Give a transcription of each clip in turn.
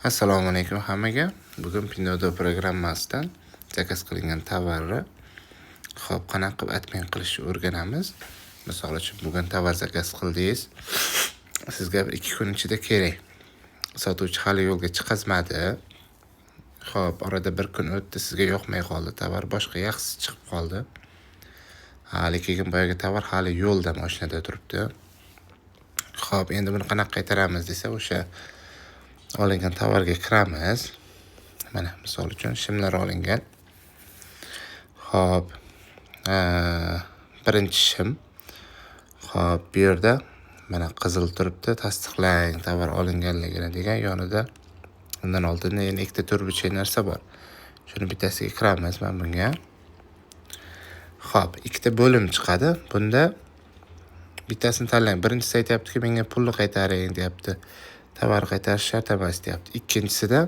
Assalomu alaykum hammaga. Bugun Pinduoduo programmasidan zakaz qilingan tovarni qanaqa qilib admin qilishni o'rganamiz. Misol uchun bugun tovar zakaz qildingiz. Sizga 2 kun ichida kerak. Sotuvchi hali yo'lga chiqazmadi. Orada 1 kun o'tdi, sizga yoqmay qoldi. Tovar boshqa yaxshisi chiqib qoldi. Lekin boyagi tovar hali yo'lda, mashinada turibdi. Endi buni qanaqa qaytaramiz desa, o'sha olingan tovarga kiramiz. Mana misol uchun shimlar olingan. Birinchi shim. Bu yerda mana qizil turibdi, tasdiqlang tovar olinganligini degan yonida. Undan oldin yana ikkita turbicha narsa bor. Shuni bittasiga kiramiz men bunga. Ikkita bo'lim chiqadi. Bunda bittasini tanlang. Birinchisi aytayapti-ki, menga pulni qaytaring deyapti. Tovar qaytarish shart emas deyapti. Ikkinchisida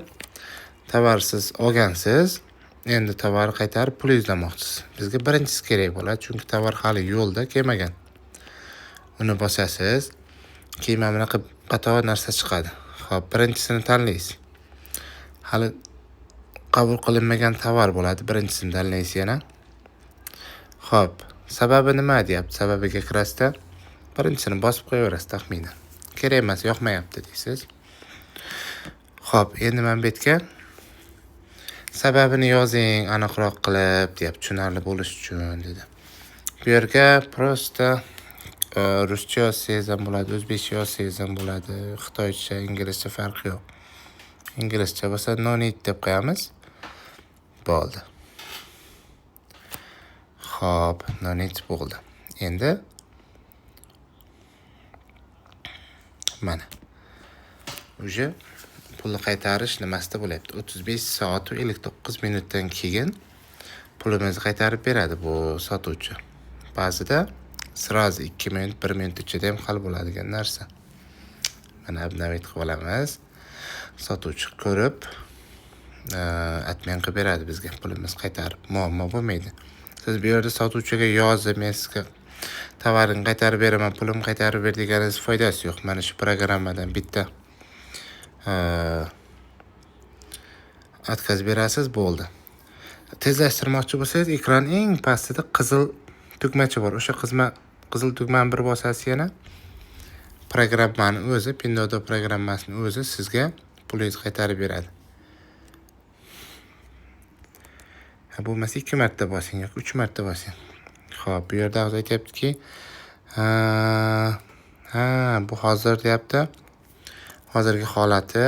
tovarsiz olgansiz, endi tovar qaytarib pul izlamoqchisiz. Bizga birinchisi kerak bo'ladi, chunki tovar hali yo'lda kelmagan. Uni bosasiz, keyin mana bunaqa qator narsa chiqadi. Birinchisini tanlaysiz. Hali qabul qilinmagan tovar bo'ladi, birinchisini tanlaysiz yana. Sababi nima deyapti? Sababiga kirasizda birinchisini bosib qo'yaverasiz taxminan. Kerak emas, yoqmayapti deysiz. Endi men bu yerga sababini yozing aniqroq qilib, deyapti, tushunarli bo'lish uchun dedi. Bu yerga prosta ruscha yozsangiz ham bo'ladi, o'zbekcha yozsangiz ham bo'ladi, xitoycha, inglizcha farqi yo'q. Inglizcha bo'lsa no need deb qo'yamiz. Bo'ldi. No need bo'ldi. Endi mana uje pulni qaytarish nimasida bo'lyapti? 35 soat va 59 minutdan keyin pulimizni qaytarib beradi bu sotuvchi. Ba'zida sirazi 2 minut, 1 minut ichida ham hal bo'ladigan narsa. Mana obnovit qilib olamiz. Sotuvchi ko'rib admin qilib beradi bizga, pulimizni qaytarib. Muammo bo'lmaydi. Siz bu yerda sotuvchiga yozib, men sizga tovarni qaytarib beraman, pulimni qaytarib ber deganingiz foydasi yo'q. Mana shu programmadan bitta отказ berasiz, bo'ldi. Tezlashtirmoqchi bo'lsangiz, ekran eng pastida qizil tugmacha bor. O'sha qizil tugmani bir bosasiz yana programmani o'zi, Pinduoduo programmasining o'zi sizga pulingizni qaytarib beradi. Bo'lmasa 2 marta bosing yoki 3 marta bosing. Bu yerda aytayapti-ki, bu hozir deyapti. Hozirgi holati